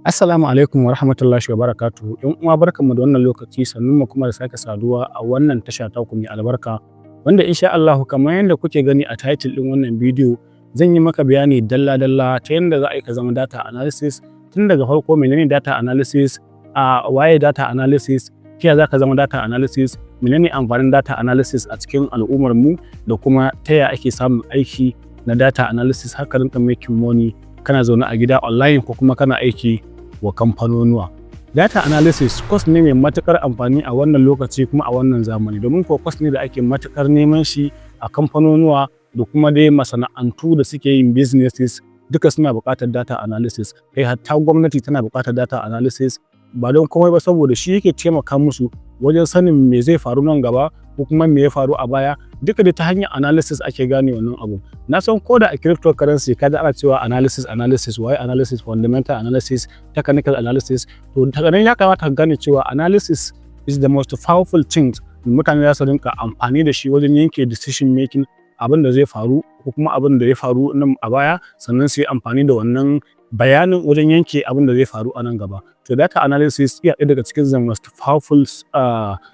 Assalamu alaikum wa rahmatullahi wa barakatuhu. ‘Yan uwa barkanmu da wannan lokaci sannun mu kuma da sake saduwa a wannan tasha ta ku mai albarka. Wanda insha Allah kamar yadda kuke gani a title ɗin wannan bidiyo zan yi maka bayani dalla-dalla ta yadda za a yi ka zama data analysis tun daga farko menene data analysis, waye data analysis, ta yaya za ka zama data analysis, menene amfanin data analysis a cikin al'ummar mu da kuma ta yaya ake samun aiki na data analysis har ka rinka making money kana zaune a gida online ko kuma kana aiki wa kamfanonuwa. Data analysis course ne mai matukar amfani a wannan lokaci kuma a wannan zamani domin ko course ne da ake matukar neman shi a kamfanonuwa da kuma dai masana'antu da suke yin businesses duka suna buƙatar data analysis. Kai hatta gwamnati tana buƙatar data analysis ba don komai ba saboda shi yake taimaka musu wajen sanin me zai faru nan gaba ko kuma me ya faru a baya duka da ta hanyar analysis ake gane wannan abu. Na san ko da a cryptocurrency kada ana cewa analysis why analysis, fundamental analysis, technical analysis, to daga nan ya kamata ka gane cewa analysis is the most powerful thing mutane za su rinka amfani da shi wajen yanke decision making abin da zai faru ko kuma abin da ya faru nan a baya sannan su yi amfani da wannan bayanin wajen yanke abin da zai faru a nan gaba. To data analysis iya ɗaya daga cikin the most powerful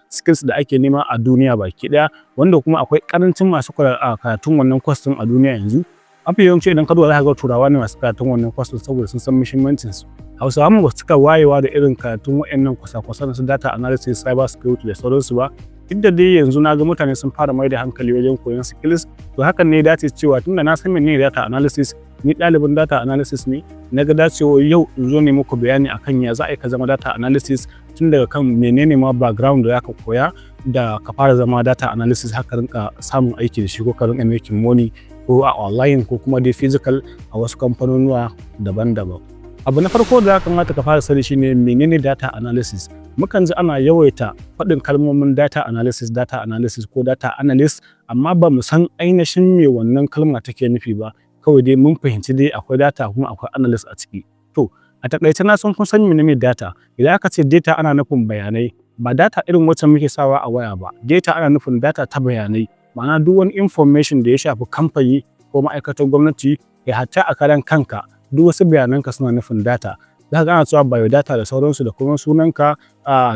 skills da ake nema a duniya baki ɗaya wanda kuma akwai ƙarancin masu karatun wannan course ɗin a duniya yanzu. Mafi yawanci idan ka duba za ka ga turawa ne masu karatun wannan course ɗin saboda sun san muhimmancin su. Hausawa mu ba su cika wayewa da irin karatun waɗannan kwasa-kwasan su data analysis, cyber security da sauransu ba. Duk da dai yanzu na ga mutane sun fara mai da hankali wajen koyon skills, to hakan ne dace cewa tunda na san menene data analysis, ni ɗalibin data analysis ne, na ga dacewa yau in zo ne muku bayani akan ya za a yi ka zama data analysis tun daga kan menene ma background da zaka koya da ka fara zama data analysis haka rinka samun aiki da shi ko ka rinka making money ko a online ko kuma dai physical a wasu kamfanonuwa daban-daban. Abu na farko da ya kamata ka fara sani shine menene data analysis. Mukan ji ana yawaita faɗin kalmomin data analysis ko data analyst amma ba mu san ainihin me wannan kalma take nufi ba. Kawai dai mun fahimci dai akwai data kuma akwai analyst a ciki. To a takaice na san kun san menene data. Idan aka ce data ana nufin bayanai ba data irin wacce muke sawa a waya ba. Data ana nufin data ta bayanai. Ma'ana duk wani information da ya shafi kamfani ko ma'aikatar gwamnati ya hatta a karan kanka duk wasu bayananka suna nufin data. Za ka ana cewa biodata da sauransu da kuma sunanka,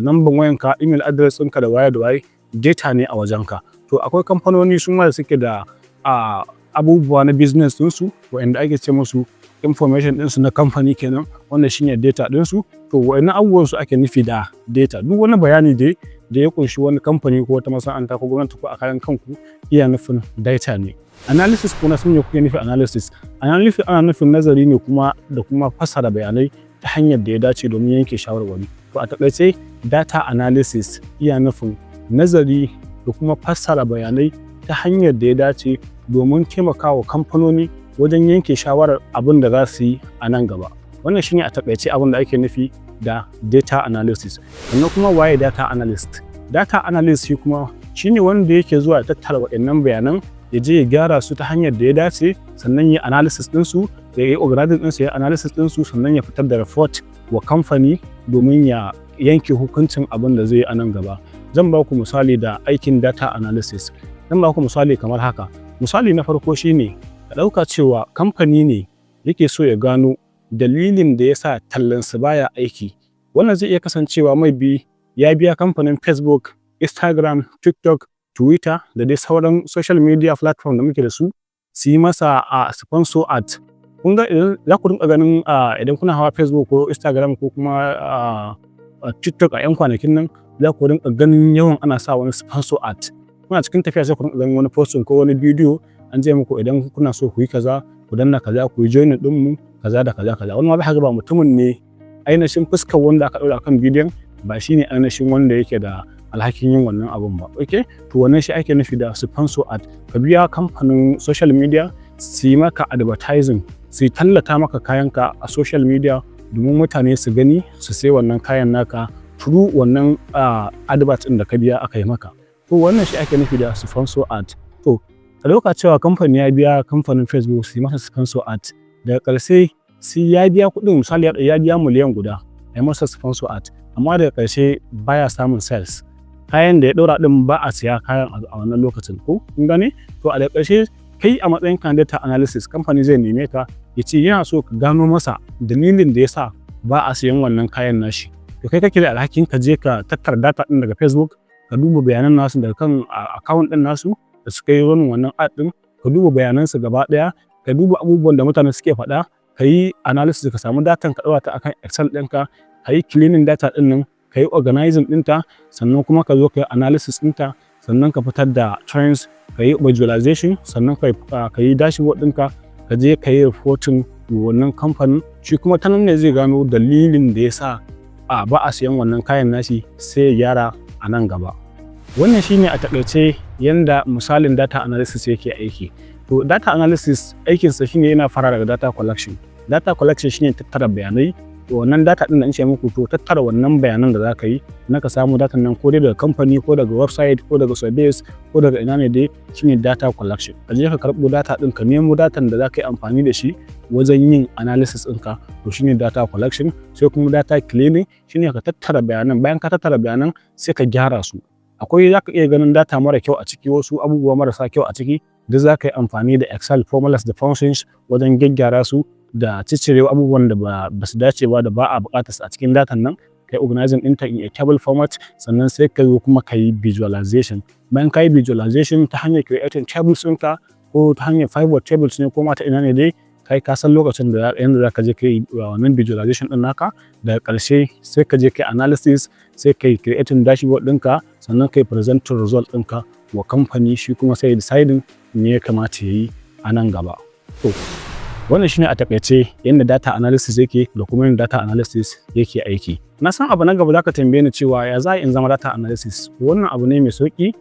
number wayanka, email address ɗinka da waye data ne a wajenka. To akwai kamfanoni su ma da suke da abubuwa na business ɗinsu waɗanda ake ce musu information ɗinsu na kamfani kenan wanda shine data ɗinsu. To waɗannan abubuwan su ake nufi da data. Duk wani bayani da ya kunshi wani kamfani ko wata masana'anta ko gwamnati ko a karan kanku iya nufin data ne. Analysis ko na san me kuke nufi analysis. Analysis ana nufin nazari ne da kuma fassara bayanai ta hanyar da ya dace domin yanke shawarwari. To a takaice data analysis iya nufin nazari da kuma fassara bayanai ta hanyar da ya dace domin taimakawa kamfanoni wajen yanke shawarar abin da za su yi a nan gaba. Wannan shine a takaice abin da ake nufi da data analysis. Sannan kuma waye data analyst? Data analyst shi kuma shine wanda yake zuwa ya tattara waɗannan bayanan ya je ya gyara su ta hanyar da ya dace sannan ya analysis ɗinsu da ya yi organizing ɗinsu ya analysis ɗinsu sannan ya fitar da report wa kamfani domin ya yanke hukuncin abin da zai yi a nan gaba. Zan ba ku misali da aikin data analysis. Zan ba ku misali kamar haka. Misali na farko shine ka ɗauka cewa kamfani ne yake so ya gano dalilin da ya sa tallansu baya aiki. Wannan zai iya kasancewa ya biya kamfanin Facebook, Instagram, TikTok, Twitter da dai sauran social media platform da muke da su yi masa sponsor ad. Kun ga idan za ku rinka ganin idan kuna hawa Facebook ko Instagram ko kuma TikTok a 'yan kwanakin nan za ku rinka ganin yawan ana sa wani sponsor ad. Kuna cikin tafiya sai ku rinka ganin wani posting ko wani bidiyo an ce muku idan kuna so ku yi kaza ku danna kaza ku yi join din mu kaza da kaza. Wani ma ba mutumin ne ainihin fuskar wanda aka ɗaura kan bidiyon ba shine ainihin wanda yake da alhakin yin wannan abun ba. Okay? To wannan shi ake nufi da sponsor ad. Ka biya kamfanin social media su yi maka advertising, su tallata maka kayanka a social media domin mutane su gani su sai wannan kayan naka through wannan advert ɗin da ka biya aka yi maka. To wannan shi ake nufi da sponsor ad. To a lokacin cewa kamfani ya biya kamfanin Facebook su yi masa sponsor ad daga ƙarshe sai ya biya kuɗin misali ya biya miliyan guda a yi masa sponsor ad amma daga ƙarshe baya samun sales. Kayan da ya ɗora ɗin ba a siya kayan a wannan lokacin ko kun gane? To a daga ƙarshe kai a matsayin kan data analysis kamfani zai neme ka ya ce yana so ka gano masa dalilin da ya sa ba a siyan wannan kayan nashi. To kai kake da alhakin ka je ka tattara data ɗin daga Facebook, ka duba bayanan nasu daga kan account ɗin nasu da suka yi running wannan ad ɗin, ka duba bayanansu gaba ɗaya, ka duba abubuwan da mutane suke faɗa, ka yi analysis, ka samu datan ka ɗaura ta akan Excel ɗinka, ka yi cleaning data ɗin nan, ka yi organizing ɗinta, sannan kuma ka zo ka yi analysis ɗinta, sannan ka fitar da trends, ka yi visualization, sannan ka yi dashboard ɗinka, ka je ka yi reporting wannan kamfanin. Shi kuma ta nan ne zai gano dalilin da ya sa ba a siyan wannan kayan nashi, sai ya gyara a nan gaba. Wannan shine a taƙaice yanda misalin data analysis yake aiki. To data analysis aikinsa shine yana fara daga data collection. Data collection shine tattara bayanai. To wannan data ɗin da in ce muku, to tattara wannan bayanan da za ka yi na ka samu datan nan ko dai daga kamfani ko daga website ko daga surveys ko daga ina ne dai, shine data collection. Ka je ka karɓo data ɗin, ka nemo datan da za ka yi amfani da shi wajen yin analysis ɗinka, to shine data collection. Sai kuma data cleaning, shine ka tattara bayanan, bayan ka tattara bayanan sai ka gyara su. Akwai za ka iya ganin data mara kyau a ciki, wasu abubuwa marasa kyau a ciki, duk za ka yi amfani da Excel formulas da functions wajen gyaggyara su da ciccirewa abubuwan da ba su dace ba da ba a buƙatar su a cikin datan nan, kai organizing ɗinta in a table format, sannan sai ka zo kuma ka yi visualization. Bayan ka yi visualization ta hanyar creating tables ɗinka ko ta hanyar pivot tables ne ko ma ta ina ne dai, kai ka san lokacin da yanda za ka je ka yi wannan visualization ɗin naka. Daga ƙarshe sai ka je ka yi analysis, sai ka yi creating dashboard ɗinka, sannan ka yi presenting result ɗinka wa kamfani, shi kuma sai deciding me ya kamata ya yi a nan gaba. To wannan shine a taƙaice yanda data analysis yake da kuma yanda data analysis yake aiki. Na san abu na gaba za ka tambaye ni cewa ya za in zama data analysis. Wannan abu ne mai sauƙi.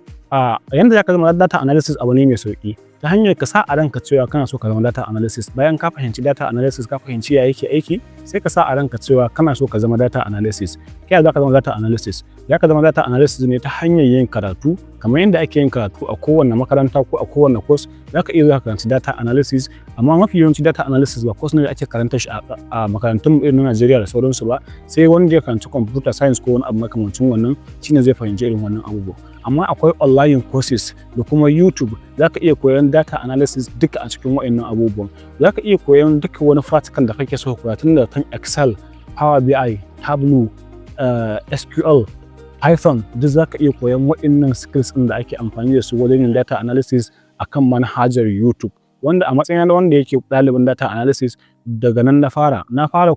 Yanda za ka zama data analysis abu ne mai sauƙi. Ta hanyar ka sa a ranka cewa kana so ka zama data analysis. Bayan ka fahimci data analysis, ka fahimci ya yake aiki, sai ka sa a ranka cewa kana so ka zama data analysis. Ta yaya za ka zama data analysis? Ya ka zama data analysis ne ta hanyar yin karatu, kamar yadda ake yin karatu a kowanne makaranta ko a kowanne course. Za ka iya zuwa karanci data analysis, amma mafi yawanci data analysis ba course ne da ake karanta shi a makarantun irin na Najeriya da sauransu ba. Sai wanda ya karanci computer science ko wani abu makamancin wannan, shine zai fahimci irin wannan abubuwa. Amma akwai online courses da kuma YouTube, za ka iya koyon data analysis duka a cikin waɗannan abubuwan. Za ka iya koyon duka wani practical da kake so koya, tun da kan Excel, Power BI, Tableau, SQL, Python, duk za ka iya koyon waɗannan skills ɗin da ake amfani da su wajen yin data analysis akan manhajar YouTube. Wanda a matsayin wanda yake ɗalibin data analysis, daga nan na fara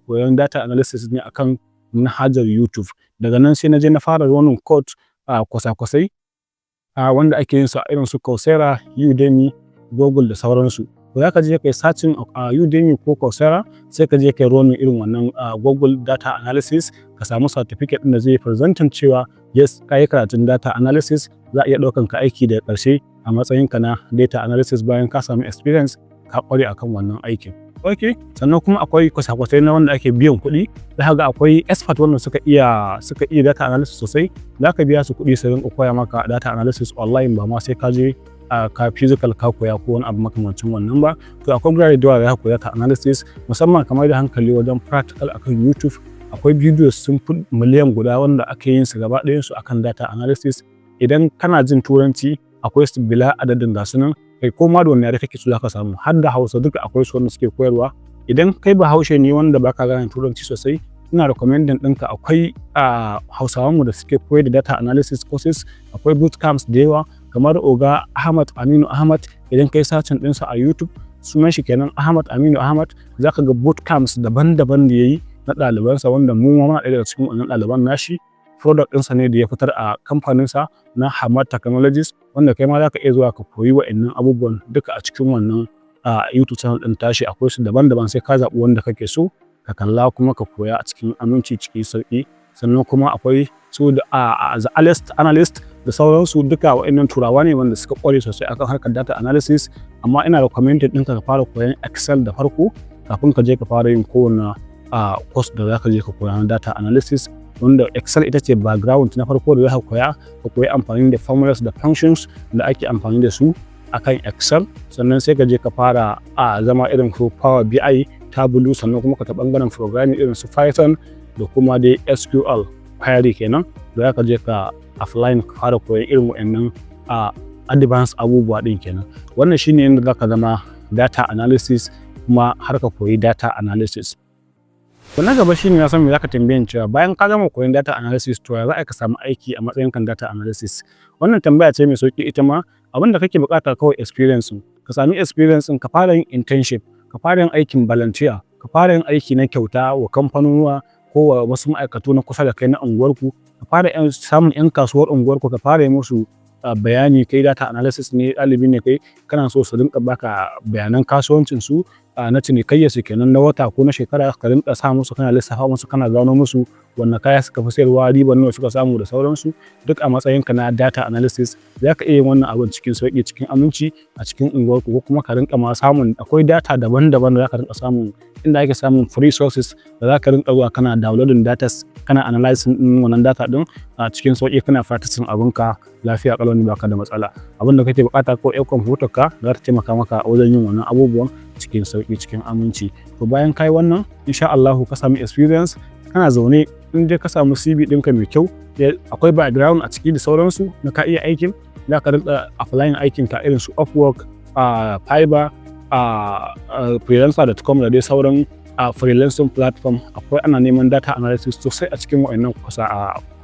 koyon data analysis ne akan manhajar YouTube. Daga nan sai na je na fara wannan code kwasa-kwasai wanda ake yin su a irin su Coursera, Udemy, Google da sauransu. To za ka je kai searching a Udemy ko Coursera, sai ka je kai running irin wannan Google data analysis, ka samu certificate ɗin da zai presenting cewa yes, ka yi karatun data analysis. Za a iya ɗaukan ka aiki daga ƙarshe a matsayinka na data analysis bayan ka samu experience, ka ƙware akan wannan aikin. Okay, sannan kuma akwai kwasa-kwasai na wanda ake biyan kuɗi. Za ka ga akwai expert wanda suka iya data analysis sosai. Za ka biya su kuɗi su rinƙa koya maka data analysis online, ba ma sai ka je ka physical ka koya ko wani abu makamancin wannan ba. To akwai gurare da yawa da za ka koyi data analysis, musamman kamar da hankali wajen practical akan YouTube. Akwai videos sun fi miliyan guda wanda ake yin su gaba ɗayan su akan data analysis. Idan kana jin Turanci, akwai su bila adadin da su nan. Kai ko ma da wani yare kake so za ka samu, har da Hausa duka akwai su wanda suke koyarwa. Idan kai Bahaushe ne wanda baka gane Turanci sosai, ina recommending ɗinka akwai Hausawanmu da suke koyar da data analysis courses. Akwai bootcamps da yawa, kamar Oga Ahmad Aminu Ahmad. Idan kai searching ɗinsa a YouTube, sunan shi kenan Ahmad Aminu Ahmad, za ka ga bootcamps daban-daban da yayi na ɗalibansa, wanda mu ma muna ɗaya daga cikin wannan ɗaliban nashi. Product ɗinsa ne da ya fitar a kamfaninsa na Hamad Technologies, wanda kai ma za ka iya zuwa ka koyi wa'annan abubuwan duka a cikin wannan YouTube channel ɗin tashi. Akwai su daban-daban, sai ka zaɓi wanda kake so ka kalla kuma ka koya a cikin aminci, cikin sauƙi. Sannan kuma akwai su da The Analyst da sauransu, duka wa'annan turawa ne wanda suka ƙware sosai akan harkar data analysis. Amma ina recommended ɗinka ka fara koyon Excel da farko kafin ka je ka fara yin kowane course da za ka je ka koya na data analysis, wanda Excel ita ce background na farko da za ka koyi amfani da formulas da functions da ake amfani da su akan Excel. Sannan sai ka je ka fara zama irin ko Power BI, Tableau, sannan kuma ka ta bangaren programming irin su Python da kuma dai SQL query kenan, da za ka je ka offline ka fara koyon irin wa'annan advanced abubuwa din kenan. Wannan shine yadda za ka zama data analysis kuma har ka koyi data analysis. To na gaba shine na san me zaka tambaye ni cewa bayan ka gama koyon data analysis to ya za ka samu aiki a matsayin kan data analysis. Wannan tambaya ce mai sauki ita ma. Abin da kake buƙata kawai experience. Ka sami experience ka fara yin internship, ka fara yin aikin volunteer, ka fara yin aiki na kyauta wa kamfanonuwa ko wa wasu ma'aikatu na kusa da kai na unguwarku, ka fara samun 'yan kasuwar unguwarku ka fara yi musu bayani kai data analysis ne, ɗalibi ne kai, kana so su rinƙa baka bayanan kasuwancinsu na cinikayyarsu kenan na wata ko na shekara, ka rinƙa sa musu kana lissafa musu kana gano musu wanne kaya suka fi sayarwa, ribar nawa suka samu da sauransu. Duk a matsayinka na data analysis za ka iya yin wannan abin cikin sauƙi, cikin aminci a cikin unguwarku, ko kuma ka rinƙa ma samun akwai data daban-daban da za ka rinƙa samun inda ake samun free sources da za ka rinƙa zuwa kana downloading datas, kana analyzing ɗin wannan data ɗin a cikin sauƙi, kana practicing abinka lafiya ƙalau ba ka da matsala. Abin da kake buƙata ko kwamfutarka za ta taimaka maka wajen yin wannan abubuwan cikin sauƙi, cikin aminci. To bayan kai wannan insha Allahu ka sami experience, kana zaune in dai ka samu CV ɗinka mai kyau, akwai background a ciki da sauransu na ka iya aikin, za ka rinƙa applying aikinka irin su Upwork, Fiverr, freelancer.com da dai sauran freelancing platform. Akwai ana neman data analysis sosai a cikin wa'annan kusa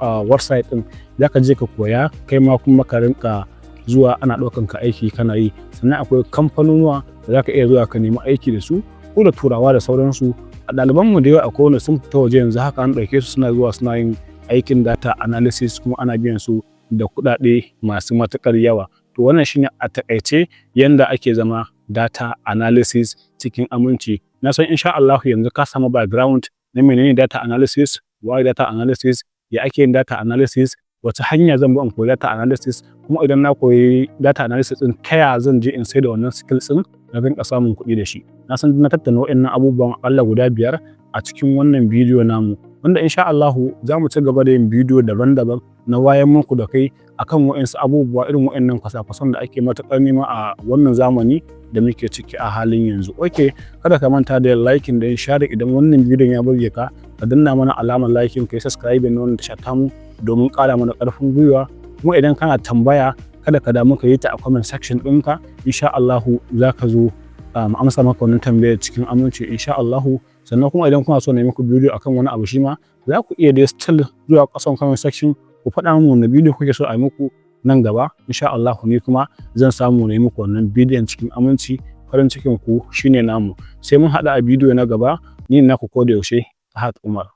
a website ɗin. Za ka je ka koya kai ma kuma ka rinƙa zuwa ana ɗaukan ka aiki kana yi. Sannan akwai kamfanonuwa da za ka iya zuwa ka nemi aiki da su ko da turawa da sauransu. A ɗalibanmu da yawa akwai wanda sun fita waje yanzu haka an ɗauke su suna zuwa suna yin aikin data analysis kuma ana biyan su da kuɗaɗe masu matuƙar yawa. To wannan shine a taƙaice yanda ake zama data analysis cikin aminci. Na san insha Allahu yanzu ka samu background na menene data analysis, why data analysis, ya ake yin data analysis, wace hanya zan bi in koyi data analysis, kuma idan na koyi data analysis ɗin ta ya zan je in sai da wannan skills ɗin na rinƙa samun kuɗi da shi. Na san na tattauna waɗannan abubuwan aƙalla guda 5 a cikin wannan bidiyo namu, wanda insha Allahu za mu ci gaba da yin bidiyo daban-daban na wayan muku da kai akan waɗansu abubuwa irin waɗannan kwasa-kwasan da ake matuƙar nema a wannan zamani da muke ciki a halin yanzu. Okay, kada ka manta da liking da share idan wannan bidiyon ya burge ka, ka danna mana alamar liking, ka yi subscribe na wannan tasha tamu domin ƙara mana ƙarfin gwiwa. Kuma idan kana tambaya kada ka damu ka yi ta a comment section ɗinka, insha Allahu za ka zo mu amsa maka wannan tambayar cikin aminci insha Allahu. Sannan kuma idan kuna so na yi muku bidiyo akan wani abu shi ma za ku iya dai still zuwa ƙasan comment section ku faɗa min wani bidiyo kuke so a yi muku nan gaba. Insha Allahu ni kuma zan samu na yi muku wannan bidiyon cikin aminci. Farin cikin ku shine namu. Sai mun haɗa a bidiyo na gaba. Ni naku ko da yaushe Fahat Umar.